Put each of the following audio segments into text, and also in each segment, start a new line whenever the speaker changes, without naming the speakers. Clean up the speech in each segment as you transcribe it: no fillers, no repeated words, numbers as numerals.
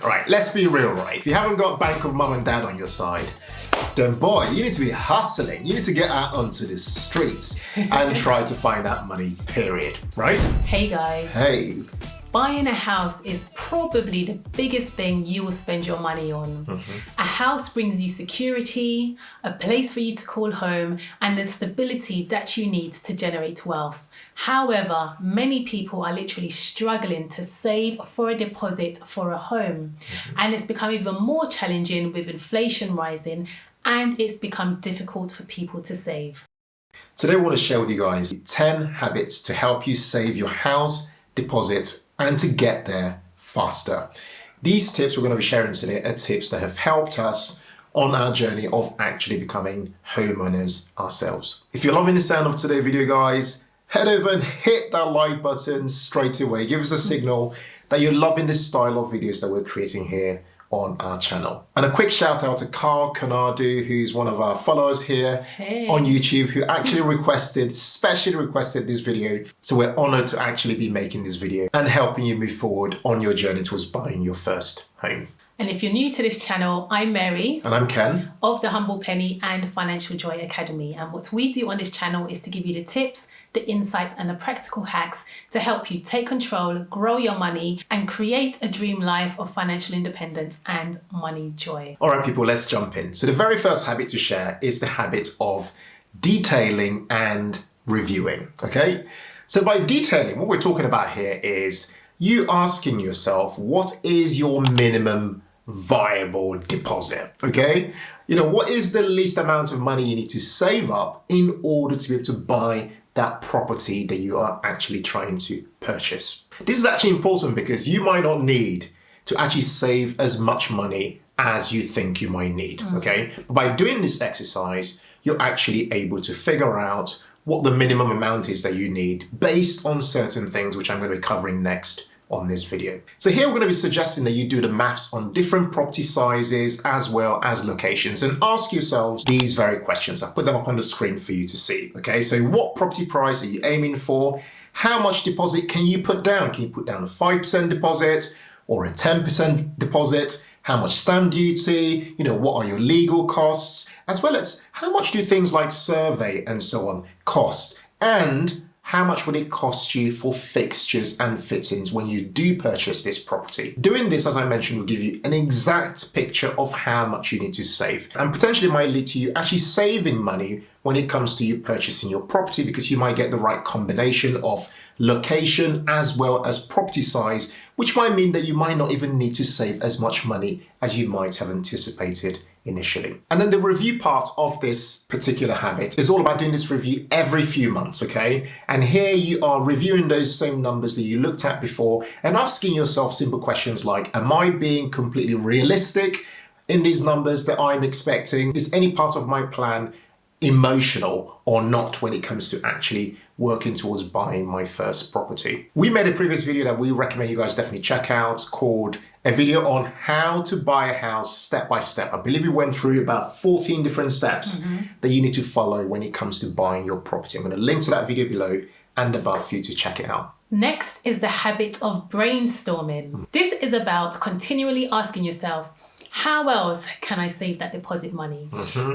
Right, let's be real, right? If you haven't got bank of mum and dad on your side, then boy, you need to be hustling. You need to get out onto the streets and try to find that money, period, right?
Hey guys.
Hey.
Buying a house is probably the biggest thing you will spend your money on. A house brings you security, a place for you to call home, and the stability that you need to generate wealth. However, many people are literally struggling to save for a deposit for a home. And it's become even more challenging with inflation rising, and it's become difficult for people to save.
Today I want to share with you guys 10 habits to help you save your house deposit and to get there faster. These tips we're going to be sharing today are tips that have helped us on our journey of actually becoming homeowners ourselves. If you're loving the sound of today's video, guys, head over and hit that like button straight away. Give us a signal that you're loving this style of videos that we're creating here on our channel. And a quick shout out to Carl Canardu, who's one of our followers here on YouTube, who actually specially requested this video. So we're honored to actually be making this video and helping you move forward on your journey towards buying your first home.
And if you're new to this channel, I'm Mary.
And I'm Ken.
Of the Humble Penny and Financial Joy Academy. And what we do on this channel is to give you the tips, the insights and the practical hacks to help you take control, grow your money and create a dream life of financial independence and money joy. All
right, people, let's jump in. So the very first habit to share is the habit of detailing and reviewing, okay? So by detailing, what we're talking about here is you asking yourself, what is your minimum viable deposit, okay? You know, what is the least amount of money you need to save up in order to be able to buy that property that you are actually trying to purchase. This is actually important because you might not need to actually save as much money as you think you might need, okay? But by doing this exercise, you're actually able to figure out what the minimum amount is that you need based on certain things, which I'm going to be covering next on this video. So here we're going to be suggesting that you do the maths on different property sizes as well as locations and ask yourselves these very questions. I'll put them up on the screen for you to see. Okay, so what property price are you aiming for? How much deposit can you put down? Can you put down a 5% deposit or a 10% deposit? How much stamp duty? You know, what are your legal costs? As well as how much do things like survey and so on cost? And how much would it cost you for fixtures and fittings when you do purchase this property? Doing this, as I mentioned, will give you an exact picture of how much you need to save and potentially might lead to you actually saving money when it comes to you purchasing your property because you might get the right combination of location as well as property size, which might mean that you might not even need to save as much money as you might have anticipated initially. And then the review part of this particular habit is all about doing this review every few months, okay? And here you are reviewing those same numbers that you looked at before and asking yourself simple questions like, am I being completely realistic in these numbers that I'm expecting? Is any part of my plan emotional or not when it comes to actually working towards buying my first property? We made a previous video that we recommend you guys definitely check out called a video on how to buy a house step by step. I believe we went through about 14 different steps that you need to follow when it comes to buying your property. I'm going to link to that video below and above for you to check it out.
Next is the habit of brainstorming. This is about continually asking yourself, how else can I save that deposit money?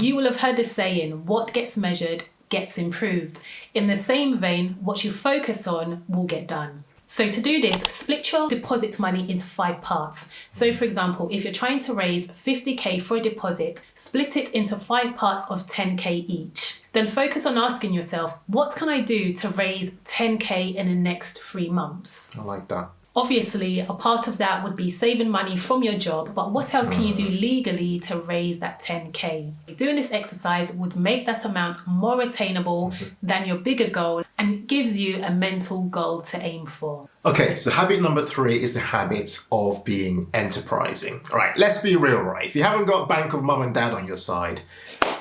You will have heard the saying, what gets measured gets improved. In the same vein, what you focus on will get done. So to do this, split your deposit money into 5 parts. So for example, if you're trying to raise 50k for a deposit, split it into 5 parts of 10k each. Then focus on asking yourself, what can I do to raise 10k in the next 3 months?
I like that.
Obviously, a part of that would be saving money from your job, but what else can you do legally to raise that 10k? Doing this exercise would make that amount more attainable than your bigger goal and gives you a mental goal to aim for.
Okay, so habit number 3 is the habit of being enterprising. All right, let's be real, right? If you haven't got bank of mum and dad on your side,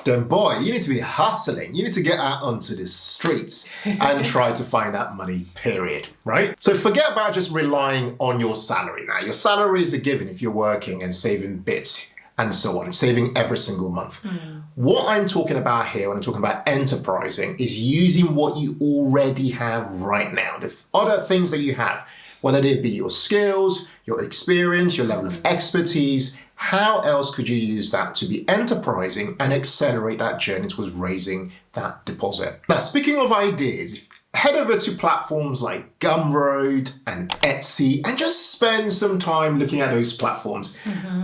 then boy, you need to be hustling. You need to get out onto the streets and try to find that money, period, right? So forget about just relying on your salary now. Your salary is a given if you're working and saving bits and so on, saving every single month. What I'm talking about here when I'm talking about enterprising is using what you already have right now. The other things that you have, Whether it be your skills, your experience, your level of expertise, how else could you use that to be enterprising and accelerate that journey towards raising that deposit? Now, speaking of ideas, head over to platforms like Gumroad and Etsy and just spend some time looking at those platforms.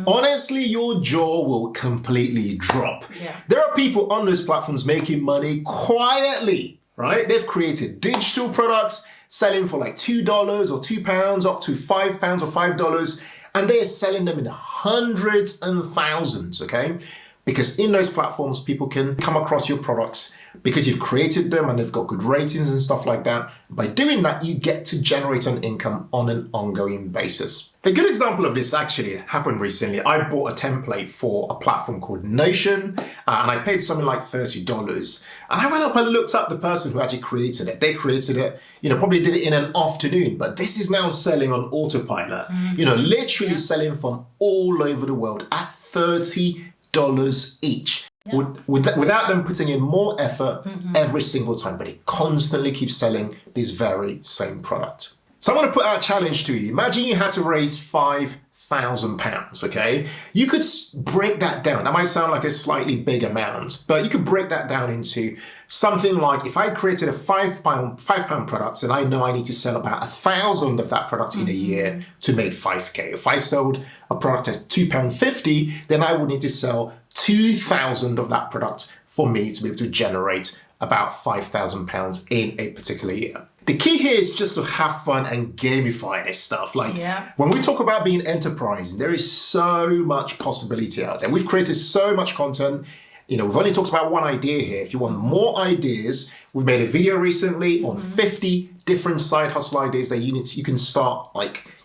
Honestly, your jaw will completely drop. There are people on those platforms making money quietly, right? They've created digital products selling for like $2 or £2 up to £5 or $5, and they're selling them in hundreds and thousands, okay? Because in those platforms, people can come across your products because you've created them and they've got good ratings and stuff like that. By doing that, you get to generate an income on an ongoing basis. A good example of this actually happened recently. I bought a template for a platform called Notion, and I paid something like $30. And I went up and looked up the person who actually created it. They created it, probably did it in an afternoon, but this is now selling on autopilot, literally selling from all over the world at $30 each. Without them putting in more effort every single time, but it constantly keeps selling this very same product. So I want to put out a challenge to you. Imagine you had to raise £5,000, okay? You could break that down. That might sound like a slightly big amount, but you could break that down into something like, if I created a £5 product and I know I need to sell about 1,000 of that product in a year to make 5K. If I sold a product at £2.50, then I would need to sell 2,000 of that product for me to be able to generate about £5,000 in a particular year. The key here is just to have fun and gamify this stuff. When we talk about being enterprising, there is so much possibility out there. We've created so much content. We've only talked about one idea here. If you want more ideas, we've made a video recently on 50 different side hustle ideas that you can start,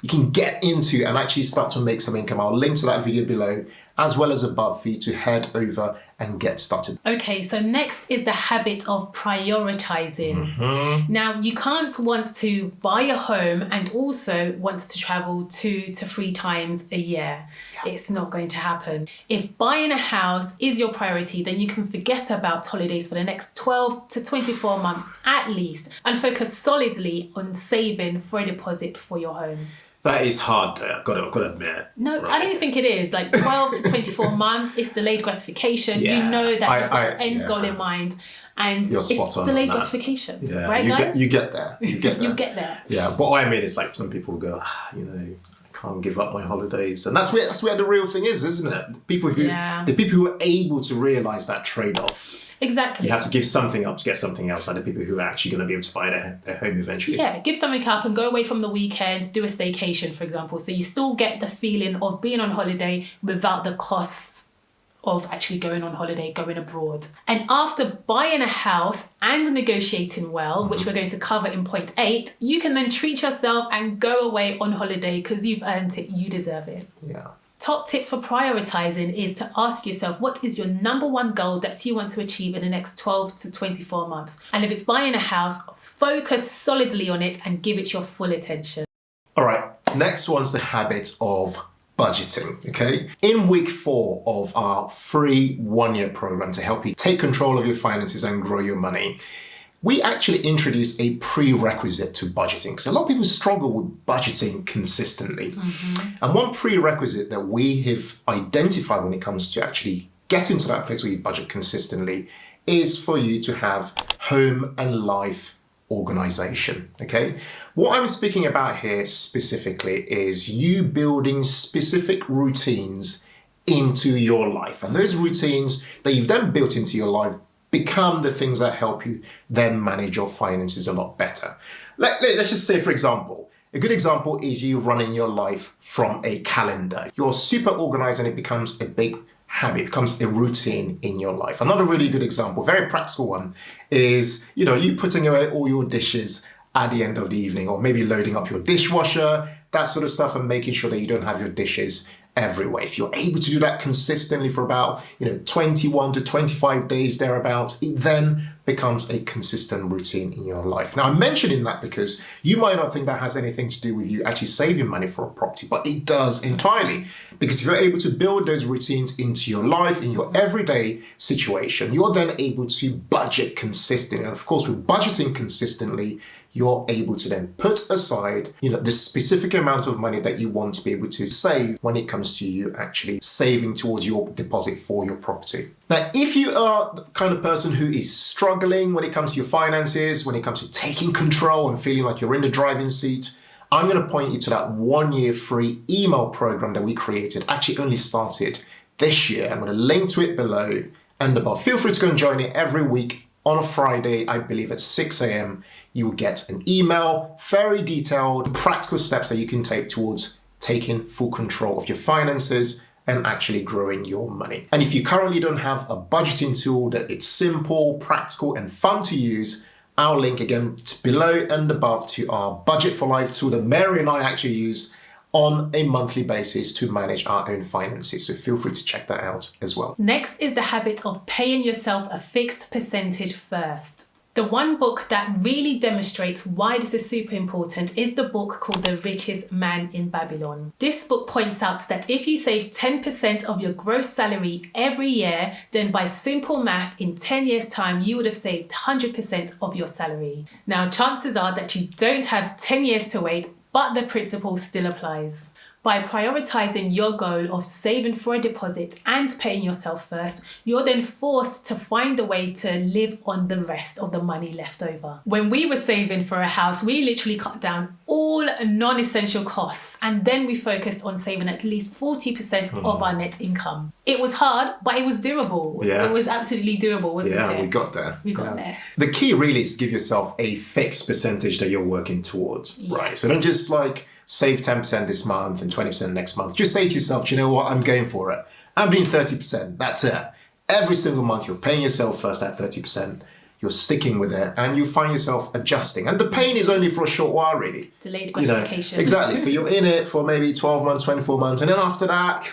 you can get into and actually start to make some income. I'll link to that video below as well as above for you to head over and get started. Okay, so next is the habit of prioritizing. Now, you can't want to buy a home and also want to travel 2 to 3 times a year. It's not going to happen. If buying a house is your priority, then you can forget about holidays for the next 12 to 24 months at least and focus solidly on saving for a deposit for your home. That is hard, I've got to admit. No, right. I don't think it is. 12 to 24 months, it's delayed gratification. You know that you've got an end goal in mind. And it's delayed gratification. Right, guys? You get there. You get there. Yeah, but what I mean is some people go, I can't give up my holidays. And that's where the real thing is, isn't it? The people who are able to realise that trade-off. Exactly. You have to give something up to get something else, like the people who are actually going to be able to buy their home eventually. Yeah, give something up and go away from the weekend, do a staycation, for example. So you still get the feeling of being on holiday without the costs of actually going on holiday, going abroad. And after buying a house and negotiating well, which we're going to cover in point 8, you can then treat yourself and go away on holiday because you've earned it, you deserve it. Yeah. Top tips for prioritizing is to ask yourself, what is your number one goal that you want to achieve in the next 12 to 24 months? And if it's buying a house, focus solidly on it and give it your full attention. All right, next one's the habit of budgeting, okay? In week 4 of our free 1-year program to help you take control of your finances and grow your money, we actually introduced a prerequisite to budgeting because a lot of people struggle with budgeting consistently. And one prerequisite that we have identified when it comes to actually getting to that place where you budget consistently is for you to have home and life organization, okay? What I'm speaking about here specifically is you building specific routines into your life. And those routines that you've then built into your life become the things that help you then manage your finances a lot better. Let's just say, for example, a good example is you running your life from a calendar. You're super organized and it becomes a big habit, becomes a routine in your life. Another really good example, very practical one, is you putting away all your dishes at the end of the evening, or maybe loading up your dishwasher, that sort of stuff, and making sure that you don't have your dishes everywhere. If you're able to do that consistently for about 21 to 25 days thereabouts, it then becomes a consistent routine in your life. Now, I'm mentioning that because you might not think that has anything to do with you actually saving money for a property, but it does entirely. Because if you're able to build those routines into your life, in your everyday situation, you're then able to budget consistently. And of course, with budgeting consistently, you're able to then put aside, the specific amount of money that you want to be able to save when it comes to you actually saving towards your deposit for your property. Now, if you are the kind of person who is struggling when it comes to your finances, when it comes to taking control and feeling like you're in the driving seat, I'm going to point you to that 1-year free email program that we created. Actually only started this year. I'm going to link to it below and above. Feel free to go and join it every week on a Friday, I believe at 6 a.m. You will get an email, very detailed, practical steps that you can take towards taking full control of your finances and actually growing your money. And if you currently don't have a budgeting tool that it's simple, practical, and fun to use, I'll link again below and above to our Budget for Life tool that Mary and I actually use on a monthly basis to manage our own finances. So feel free to check that out as well.
Next is the habit of paying yourself a fixed percentage first. The one book that really demonstrates why this is super important is the book called The Richest Man in Babylon. This book points out that if you save 10% of your gross salary every year, then by simple math, in 10 years' time, you would have saved 100% of your salary. Now, chances are that you don't have 10 years to wait, but the principle still applies. By prioritizing your goal of saving for a deposit and paying yourself first, you're then forced to find a way to live on the rest of the money left over. When we were saving for a house, we literally cut down all non-essential costs, and then we focused on saving at least 40% of our net income. It was hard, but it was doable.
Yeah.
It was absolutely doable, wasn't it?
Yeah, we got there.
We got there.
The key really is to give yourself a fixed percentage that you're working towards, right? So don't just save 10% this month and 20% next month. Just say to yourself, you know what, I'm going for it. I'm doing 30%, that's it. Every single month you're paying yourself first at 30%, you're sticking with it, and you find yourself adjusting. And the pain is only for a short while, really.
Delayed gratification.
Exactly, so you're in it for maybe 12 months, 24 months, and then after that,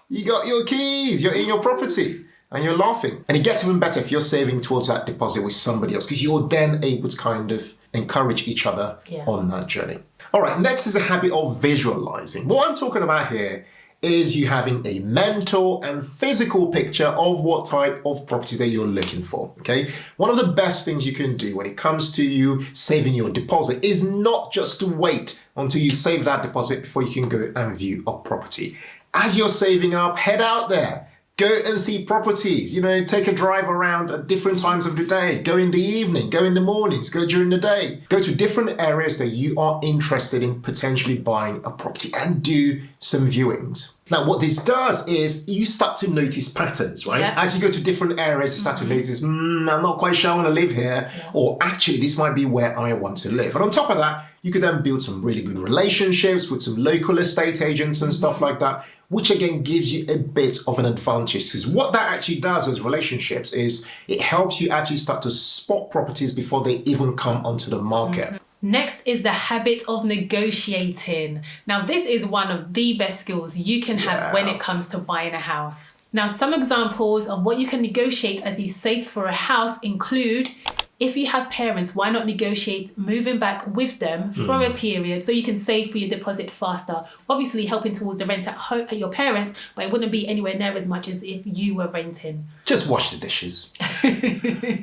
you got your keys, you're in your property. And you're laughing. And it gets even better if you're saving towards that deposit with somebody else, because you're then able to kind of encourage each other on that journey. All right, next is a habit of visualizing. What I'm talking about here is you having a mental and physical picture of what type of property that you're looking for, okay? One of the best things you can do when it comes to you saving your deposit is not just to wait until you save that deposit before you can go and view a property. As you're saving up, head out there. Go and see properties, take a drive around at different times of the day. Go in the evening, go in the mornings, go during the day. Go to different areas that you are interested in potentially buying a property and do some viewings. Now, what this does is you start to notice patterns, right? Yep. As you go to different areas, you start to notice, I'm not quite sure I want to live here, or actually this might be where I want to live. And on top of that, you could then build some really good relationships with some local estate agents and stuff like that, which again gives you a bit of an advantage. Because what that actually does with relationships is it helps you actually start to spot properties before they even come onto the market.
Next is the habit of negotiating. Now, this is one of the best skills you can have when it comes to buying a house. Now, some examples of what you can negotiate as you save for a house include, if you have parents, why not negotiate moving back with them for a period so you can save for your deposit faster? Obviously helping towards the rent at your parents, but it wouldn't be anywhere near as much as if you were renting.
Just wash the dishes.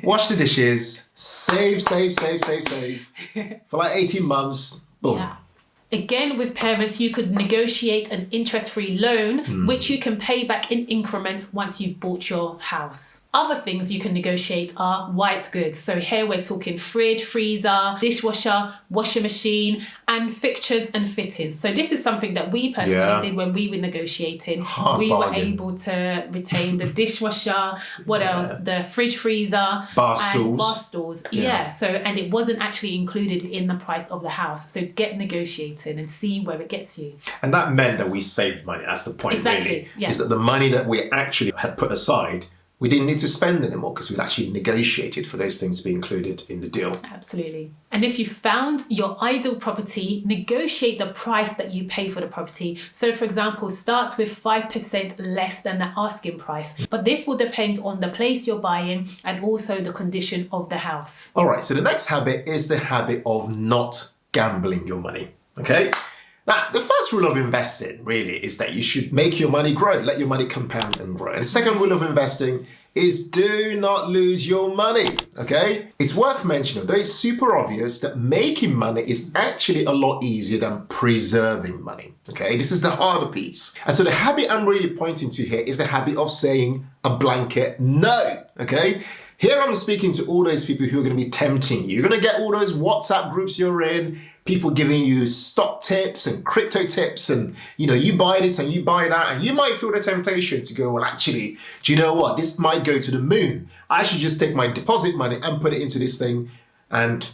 Wash the dishes, save for 18 months, boom.
Yeah. Again, with parents, you could negotiate an interest-free loan, which you can pay back in increments once you've bought your house. Other things you can negotiate are white goods. So here we're talking fridge, freezer, dishwasher, washing machine, and fixtures and fittings. So this is something that we personally did when we were negotiating. We were able to retain the dishwasher, what else? The fridge, freezer,
bar
stools. So, and it wasn't actually included in the price of the house. So get negotiating and see where it gets you.
And that meant that we saved money. That's the point, really.
Yeah.
Is that the money that we actually had put aside, we didn't need to spend anymore because we'd actually negotiated for those things to be included in the deal.
Absolutely. And if you found your ideal property, negotiate the price that you pay for the property. So for example, start with 5% less than the asking price. But this will depend on the place you're buying and also the condition of the house.
All right, so the next habit is the habit of not gambling your money. Okay? Now, the first rule of investing really is that you should make your money grow, let your money compound and grow. And the second rule of investing is do not lose your money, okay? It's worth mentioning, though it's super obvious, that making money is actually a lot easier than preserving money, okay? This is the harder piece. And so the habit I'm really pointing to here is the habit of saying a blanket no, okay? Here I'm speaking to all those people who are going to be tempting you. You're going to get all those WhatsApp groups you're in, people giving you stock tips and crypto tips and, you buy this and you buy that, and you might feel the temptation to go, well, actually, do you know what? This might go to the moon. I should just take my deposit money and put it into this thing, and,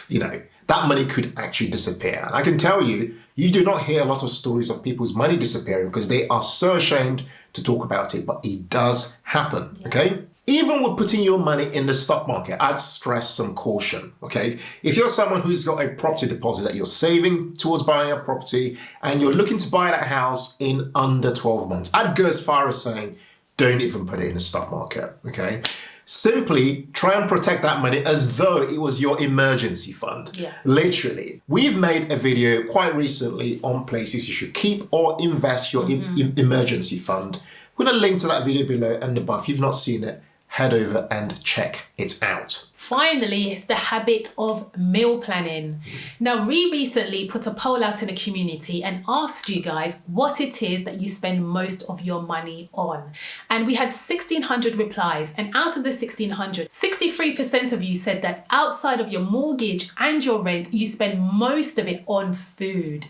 that money could actually disappear. And I can tell you, you do not hear a lot of stories of people's money disappearing because they are so ashamed to talk about it, but it does happen, okay? Even with putting your money in the stock market, I'd stress some caution, okay? If you're someone who's got a property deposit that you're saving towards buying a property and you're looking to buy that house in under 12 months, I'd go as far as saying, don't even put it in the stock market, okay? Simply try and protect that money as though it was your emergency fund.
Yeah.
Literally. We've made a video quite recently on places you should keep or invest your emergency fund. We're going to link to that video below and above. If you've not seen it, head over and check it out.
Finally, it's the habit of meal planning. Now, we recently put a poll out in the community and asked you guys what it is that you spend most of your money on. And we had 1,600 replies. And out of the 1,600, 63% of you said that outside of your mortgage and your rent, you spend most of it on food.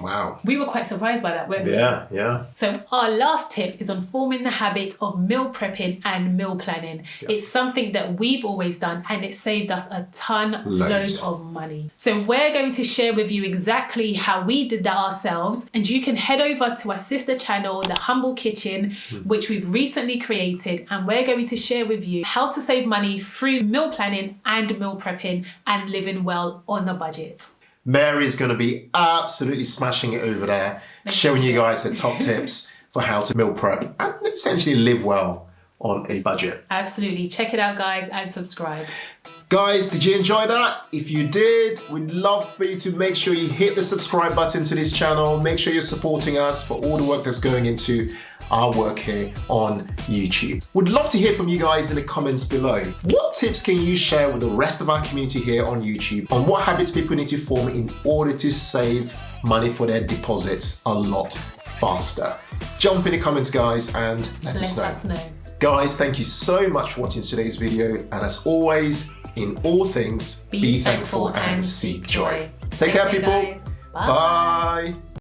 Wow.
We were quite surprised by that, weren't we?
Yeah.
So our last tip is on forming the habit of meal prepping and meal planning. Yeah. It's something that we've always done, and it saved us a loads of money. So we're going to share with you exactly how we did that ourselves, and you can head over to our sister channel, The Humble Kitchen, which we've recently created, and we're going to share with you how to save money through meal planning and meal prepping and living well on a budget.
Mary's going to be absolutely smashing it over there, showing you guys the top tips for how to meal prep and essentially live well on a budget.
Absolutely. Check it out, guys, and subscribe.
Guys, did you enjoy that? If you did, we'd love for you to make sure you hit the subscribe button to this channel. Make sure you're supporting us for all the work that's going into our work here on YouTube. We'd love to hear from you guys in the comments below. What tips can you share with the rest of our community here on YouTube on what habits people need to form in order to save money for their deposits a lot faster? Jump in the comments, guys, and let us know. Guys, thank you so much for watching today's video, and as always, in all things, be thankful and seek joy. Take care, people. Bye.